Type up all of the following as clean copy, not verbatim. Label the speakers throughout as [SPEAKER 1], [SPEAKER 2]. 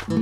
[SPEAKER 1] Hello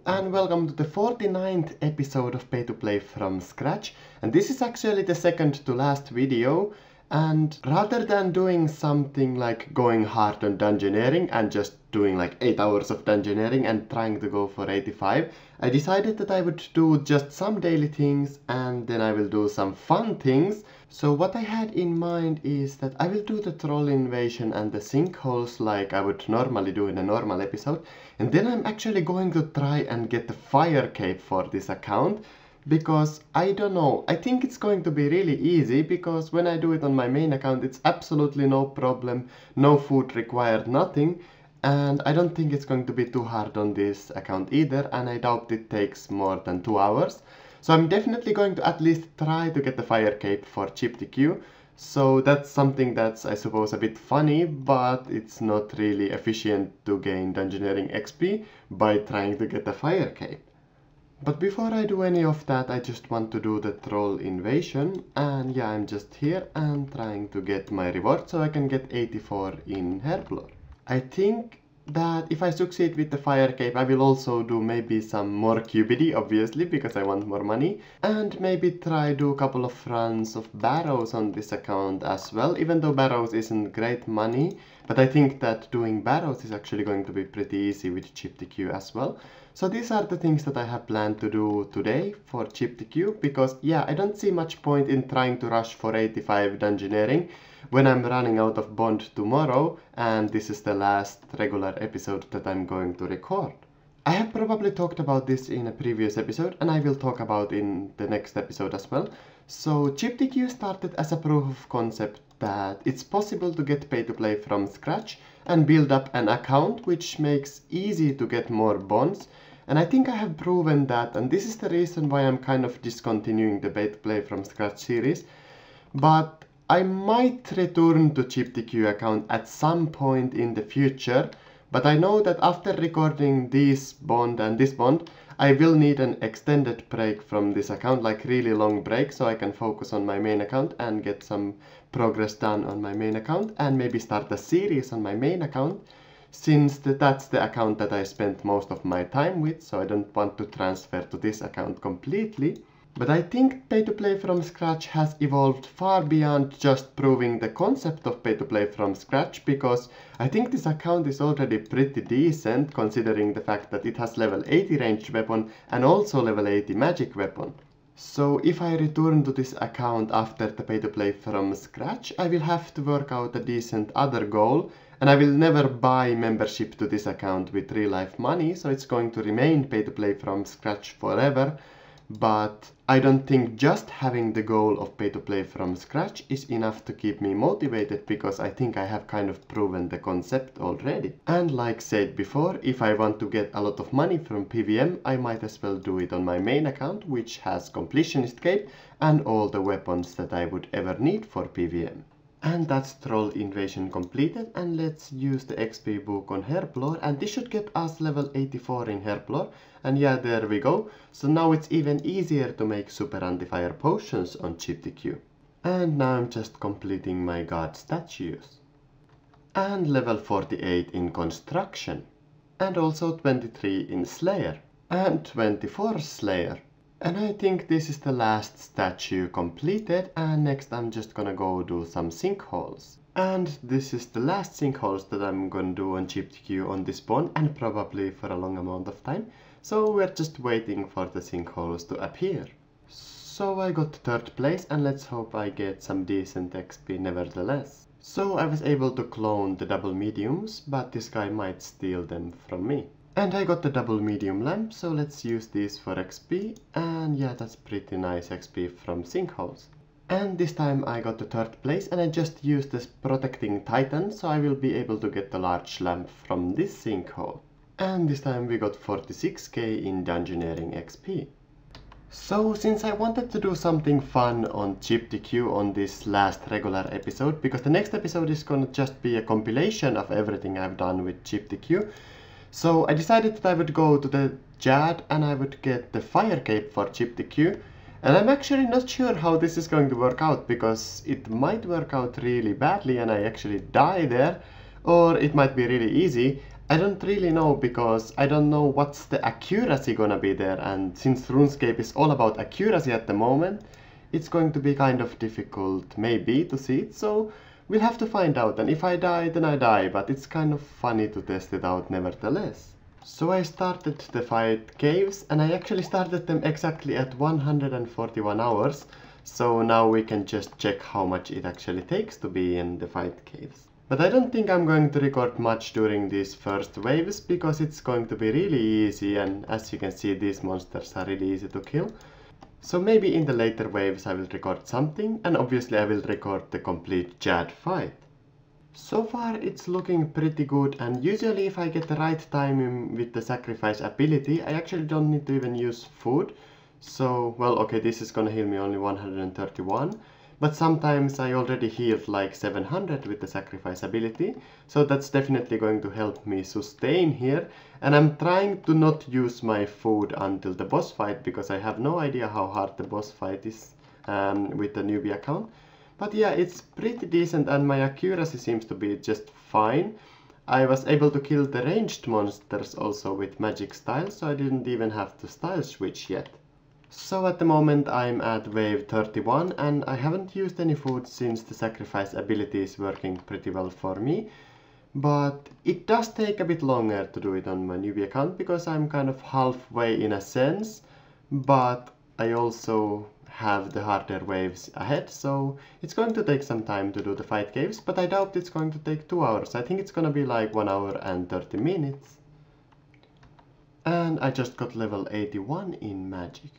[SPEAKER 1] and welcome to the 49th episode of Pay to Play from Scratch, and this is actually the second to last video. And rather than doing something like going hard on dungeoneering and just doing like 8 hours of dungeoneering and trying to go for 85, I decided that I would do just some daily things and then I will do some fun things. So what I had in mind is that I will do the troll invasion and the sinkholes like I would normally do in a normal episode, and then I'm actually going to try and get the fire cape for this account. Because I don't know, I think it's going to be really easy, because when I do it on my main account it's absolutely no problem, no food required, nothing, and I don't think it's going to be too hard on this account either, and I doubt it takes more than 2 hours. So I'm definitely going to at least try to get the fire cape for Cheaptique. So that's something that's, I suppose, a bit funny, but it's not really efficient to gain dungeoneering XP by trying to get the fire cape. But before I do any of that, I just want to do the troll invasion, and yeah, I'm just here and trying to get my reward so I can get 84 in Herblore. I think that if I succeed with the fire cape, I will also do maybe some more QBD, obviously, because I want more money, and maybe try do a couple of runs of barrows on this account as well, even though barrows isn't great money, but I think that doing barrows is actually going to be pretty easy with Cheaptique as well. So these are the things that I have planned to do today for Cheaptique, because yeah, I don't see much point in trying to rush for 85 dungeoneering when I'm running out of bond tomorrow, and this is the last regular episode that I'm going to record. I have probably talked about this in a previous episode, and I will talk about in the next episode as well. So Cheaptique started as a proof of concept that it's possible to get pay to play from scratch and build up an account which makes easy to get more bonds. And I think I have proven that, and this is the reason why I'm kind of discontinuing the pay to play from scratch series. But I might return to Cheaptique account at some point in the future, but I know that after recording this bond and this bond, I will need an extended break from this account, like really long break, so I can focus on my main account and get some progress done on my main account, and maybe start a series on my main account, since that's the account that I spent most of my time with, so I don't want to transfer to this account completely. But I think pay to play from scratch has evolved far beyond just proving the concept of pay to play from scratch, because I think this account is already pretty decent considering the fact that it has level 80 ranged weapon and also level 80 magic weapon. So if I return to this account after the pay to play from scratch, I will have to work out a decent other goal, and I will never buy membership to this account with real life money, so it's going to remain pay to play from scratch forever. But I don't think just having the goal of pay to play from scratch is enough to keep me motivated, because I think I have kind of proven the concept already. And like said before, if I want to get a lot of money from PVM, I might as well do it on my main account, which has completionist cape and all the weapons that I would ever need for PVM. And that's troll invasion completed, and let's use the XP book on Herblore, and this should get us level 84 in Herblore, and yeah, there we go. So now it's even easier to make super Antifire potions on Cheaptique. And now I'm just completing my god statues. And level 48 in construction, and also 23 in slayer, and 24 slayer. And I think this is the last statue completed, and next I'm just gonna go do some sinkholes. And this is the last sinkholes that I'm gonna do on Cheaptique on this bond, and probably for a long amount of time. So we're just waiting for the sinkholes to appear. So I got 3rd place, and let's hope I get some decent XP nevertheless. So I was able to clone the double mediums, but this guy might steal them from me. And I got the double medium lamp, so let's use these for XP, and yeah, that's pretty nice XP from sinkholes. And this time I got the 3rd place, and I just used this protecting titan, so I will be able to get the large lamp from this sinkhole. And this time we got 46k in dungeoneering XP. So since I wanted to do something fun on Cheaptique on this last regular episode, because the next episode is gonna just be a compilation of everything I've done with Cheaptique, so I decided that I would go to the Jad and I would get the fire cape for Cheaptique, And I'm actually not sure how this is going to work out, because it might work out really badly and I actually die there, or it might be really easy. I don't really know, because I don't know what's the accuracy gonna be there, and since RuneScape is all about accuracy at the moment, it's going to be kind of difficult maybe to see it, so we'll have to find out, and if I die then I die, but it's kind of funny to test it out nevertheless. So I started the fight caves, and I actually started them exactly at 141 hours, so now we can just check how much it actually takes to be in the fight caves. But I don't think I'm going to record much during these first waves, because it's going to be really easy, and as you can see, these monsters are really easy to kill. So maybe in the later waves I will record something, and obviously I will record the complete Jad fight. So far it's looking pretty good, and usually if I get the right timing with the sacrifice ability, I actually don't need to even use food. So, well, okay, this is gonna heal me only 131, but sometimes I already healed like 700 with the sacrifice ability, so that's definitely going to help me sustain here. And I'm trying to not use my food until the boss fight, because I have no idea how hard the boss fight is with the newbie account. But yeah, it's pretty decent, and my accuracy seems to be just fine. I was able to kill the ranged monsters also with magic style, so I didn't even have to style switch yet. So at the moment I'm at wave 31, and I haven't used any food since the sacrifice ability is working pretty well for me. But it does take a bit longer to do it on my newbie account, because I'm kind of halfway in a sense, but I also have the harder waves ahead, so it's going to take some time to do the fight caves, but I doubt it's going to take 2 hours. I think it's gonna be like 1 hour and 30 minutes. And I just got level 81 in magic.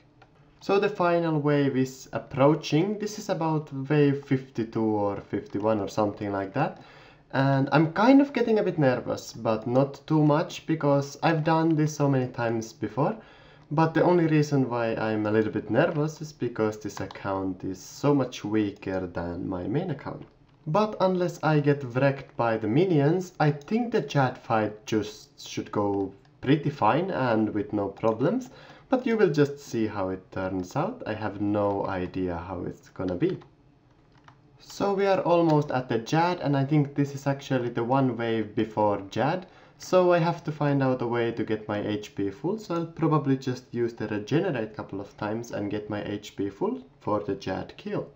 [SPEAKER 1] So the final wave is approaching. This is about wave 52 or 51 or something like that. And I'm kind of getting a bit nervous, but not too much, because I've done this so many times before. But the only reason why I'm a little bit nervous is because this account is so much weaker than my main account. But unless I get wrecked by the minions, I think the Jad fight just should go pretty fine and with no problems. But you will just see how it turns out. I have no idea how it's gonna be. So we are almost at the Jad, and I think this is actually the one wave before Jad. So I have to find out a way to get my HP full, so I'll probably just use the regenerate a couple of times and get my HP full for the Jad kill.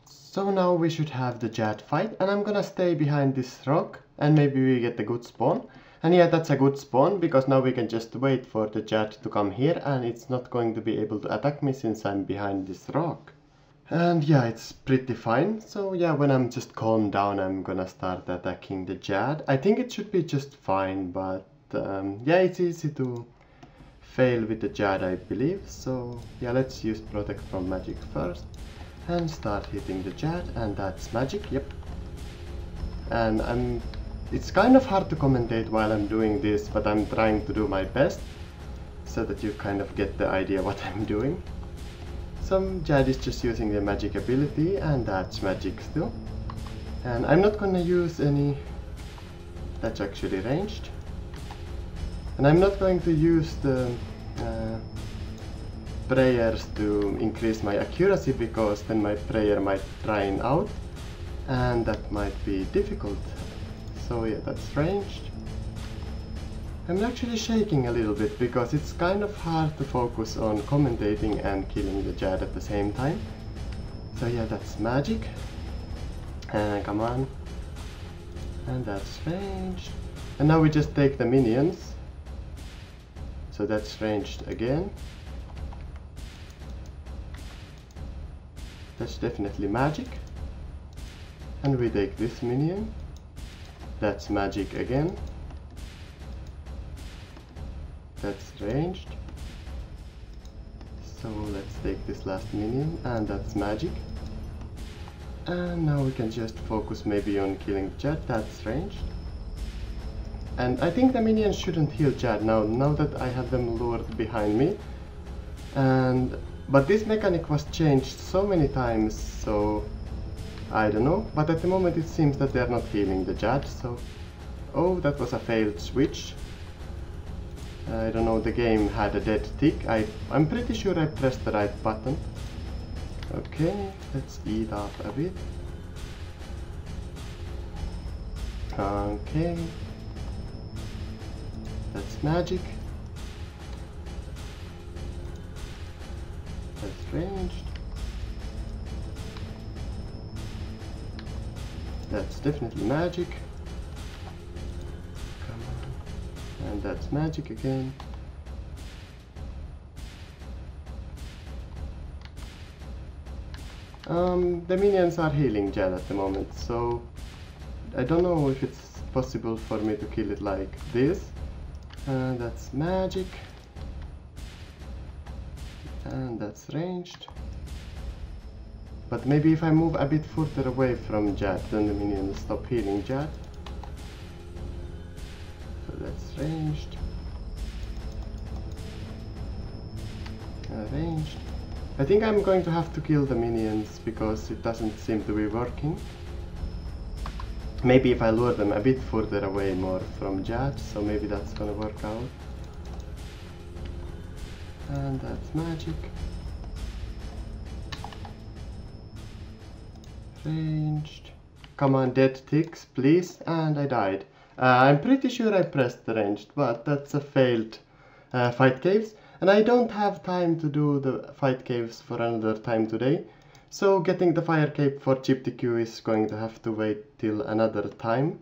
[SPEAKER 1] So now we should have the Jad fight, and I'm gonna stay behind this rock, and maybe we get a good spawn. And yeah, that's a good spawn, because now we can just wait for the Jad to come here, and it's not going to be able to attack me since I'm behind this rock. And yeah, it's pretty fine. So yeah, when I'm just calmed down, I'm gonna start attacking the Jad. I think it should be just fine, but yeah, it's easy to fail with the Jad, I believe. So yeah, let's use protect from magic first and start hitting the Jad, and that's magic, yep. And it's kind of hard to commentate while I'm doing this, but I'm trying to do my best so that you kind of get the idea what I'm doing. Some Jad is just using the magic ability, and that's magic still. And I'm not gonna use any... That's actually ranged. And I'm not going to use the prayers to increase my accuracy, because then my prayer might drain out, and that might be difficult. So yeah, that's ranged. I'm actually shaking a little bit, because it's kind of hard to focus on commentating and killing the Jad at the same time. So yeah, that's magic. And come on. And that's ranged. And now we just take the minions. So that's ranged again. That's definitely magic. And we take this minion. That's magic again. That's ranged. So let's take this last minion, and that's magic. And now we can just focus maybe on killing Jad. That's ranged. And I think the minions shouldn't heal Jad now that I have them lured behind me. But this mechanic was changed so many times, so I don't know. But at the moment it seems that they're not healing the Jad, so... Oh, that was a failed switch. I don't know, the game had a dead tick. I'm pretty sure I pressed the right button. Okay, let's eat up a bit. Okay. That's magic. That's ranged. That's definitely magic. Come on. And that's magic again. The minions are healing Jad at the moment, so I don't know if it's possible for me to kill it like this. That's magic. And that's ranged. But maybe if I move a bit further away from Jad, then the minions stop healing Jad. So that's ranged. Ranged. I think I'm going to have to kill the minions because it doesn't seem to be working. Maybe if I lure them a bit further away more from Jad, so maybe that's gonna work out. And that's magic. Ranged. Come on, dead ticks, please. And I died. I'm pretty sure I pressed the ranged, but that's a failed fight caves. And I don't have time to do the fight caves for another time today. So getting the fire cape for Cheaptique is going to have to wait till another time.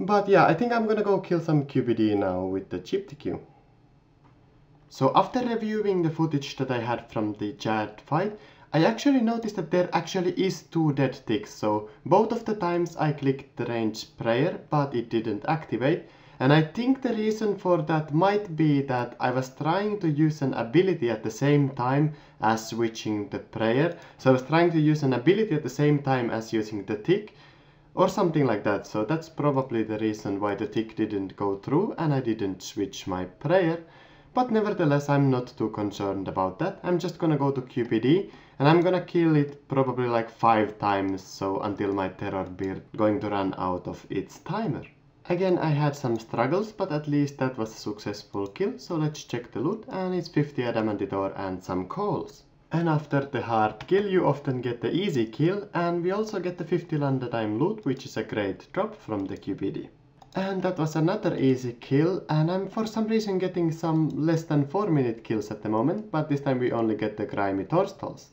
[SPEAKER 1] But yeah, I think I'm gonna go kill some QBD now with the Cheaptique. So after reviewing the footage that I had from the Jad fight, I actually noticed that there actually is 2 dead ticks. So both of the times I clicked the range prayer, but it didn't activate. And I think the reason for that might be that I was trying to use an ability at the same time as switching the prayer. So I was trying to use an ability at the same time as using the tick or something like that. So that's probably the reason why the tick didn't go through and I didn't switch my prayer. But nevertheless, I'm not too concerned about that. I'm just gonna go to QPD and I'm gonna kill it probably like 5 times, so until my terror beard going to run out of its timer. Again, I had some struggles, but at least that was a successful kill, so let's check the loot, and it's 50 adamantite ore and some coals. And after the hard kill, you often get the easy kill, and we also get the 50 Landadime loot, which is a great drop from the QPD. And that was another easy kill, and I'm for some reason getting some less than 4-minute kills at the moment, but this time we only get the grimy Torstalls.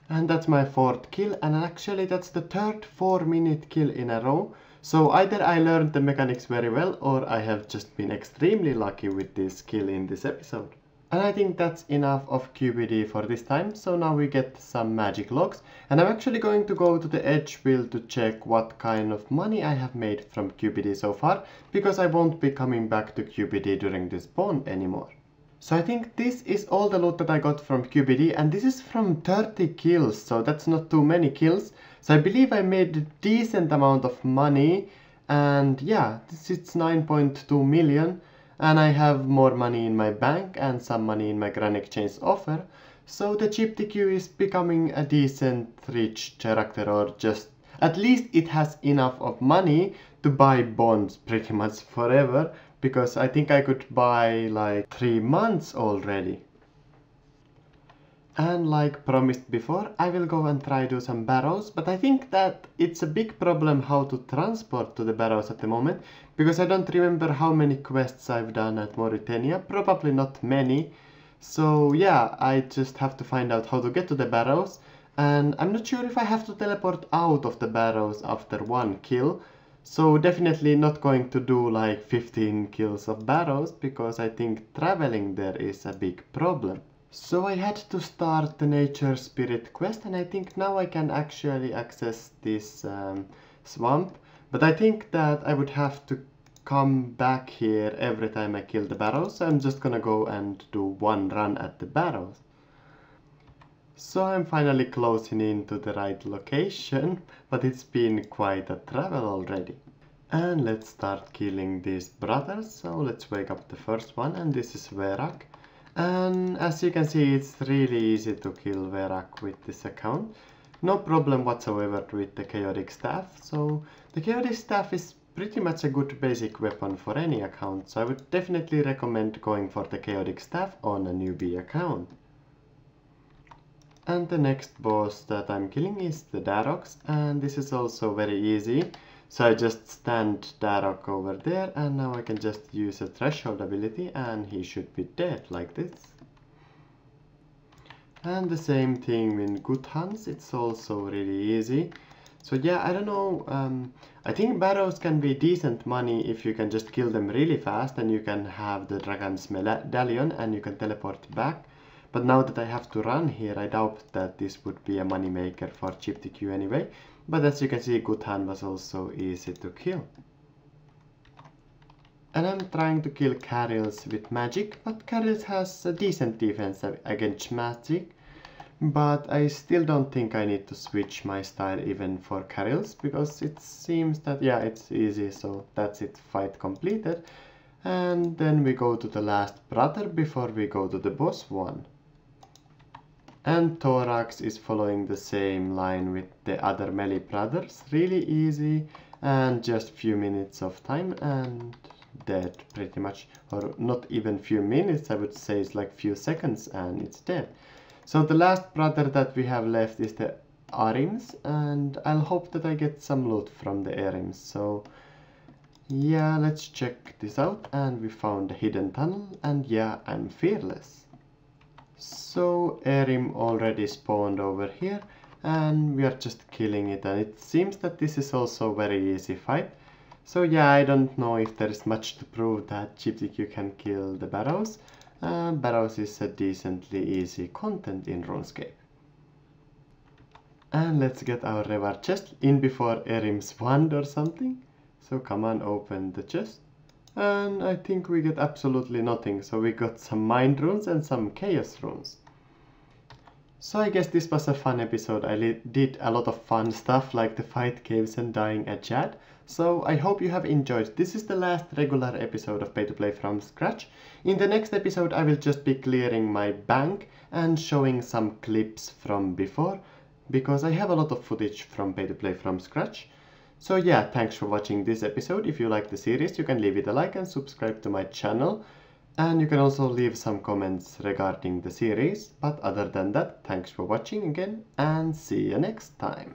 [SPEAKER 1] And that's my 4th kill, and actually that's the 3rd 4-minute kill in a row. So either I learned the mechanics very well, or I have just been extremely lucky with this kill in this episode. And I think that's enough of QBD for this time, so now we get some magic logs. And I'm actually going to go to the edge wheel to check what kind of money I have made from QBD so far, because I won't be coming back to QBD during this spawn anymore. So I think this is all the loot that I got from QBD, and this is from 30 kills, so that's not too many kills. So I believe I made a decent amount of money, and yeah, this is 9.2 million, and I have more money in my bank and some money in my Grand Exchange offer. So the Cheaptique is becoming a decent rich character, or just at least it has enough of money to buy bonds pretty much forever, because I think I could buy like 3 months already. And like promised before, I will go and try do some barrows, but I think that it's a big problem how to transport to the barrows at the moment, because I don't remember how many quests I've done at Mauritania, probably not many. So yeah, I just have to find out how to get to the barrows, and I'm not sure if I have to teleport out of the barrows after 1 kill. So definitely not going to do like 15 kills of barrows, because I think traveling there is a big problem. So I had to start the Nature Spirit quest, and I think now I can actually access this swamp. But I think that I would have to come back here every time I kill the barrows, so I'm just gonna go and do 1 run at the barrows. So I'm finally closing into the right location, but it's been quite a travel already. And let's start killing these brothers, so let's wake up the first one, and this is Verak. And as you can see, it's really easy to kill Verak with this account. No problem whatsoever with the chaotic staff. So the chaotic staff is pretty much a good basic weapon for any account, so I would definitely recommend going for the chaotic staff on a newbie account. And the next boss that I'm killing is the Darox, and this is also very easy. So I just stand Darok over there, and now I can just use a threshold ability and he should be dead like this. And the same thing in good hunts, it's also really easy. So yeah, I don't know, I think barrows can be decent money if you can just kill them really fast and you can have the dragon's medallion and you can teleport back. But now that I have to run here, I doubt that this would be a money maker for Cheaptique anyway. But as you can see, good hand was also easy to kill. And I'm trying to kill Carils with magic, but Carils has a decent defense against magic. But I still don't think I need to switch my style even for Carils, because it seems that, yeah, it's easy, so that's it, fight completed. And then we go to the last brother before we go to the boss one. And Thorax is following the same line with the other melee brothers, really easy, and just few minutes of time and dead pretty much, or not even few minutes, I would say it's like few seconds and it's dead. So the last brother that we have left is the Arims, and I'll hope that I get some loot from the Arims. So yeah, let's check this out, and we found a hidden tunnel, and yeah, I'm fearless. So Arim already spawned over here, and we are just killing it, and it seems that this is also a very easy fight. So yeah, I don't know if there is much to prove that Cheaptique can kill the barrows. Barrows is a decently easy content in RuneScape. And let's get our reward chest in before Arim's wand or something. So come on, open the chest. And I think we get absolutely nothing, so we got some mind runes and some chaos runes. So I guess this was a fun episode. I did a lot of fun stuff like the fight caves and dying at Jad. So I hope you have enjoyed. This is the last regular episode of Pay to Play from Scratch. In the next episode I will just be clearing my bank and showing some clips from before, because I have a lot of footage from Pay to Play from Scratch. So yeah, thanks for watching this episode. If you like the series, you can leave it a like and subscribe to my channel. And you can also leave some comments regarding the series. But other than that, thanks for watching again and see you next time.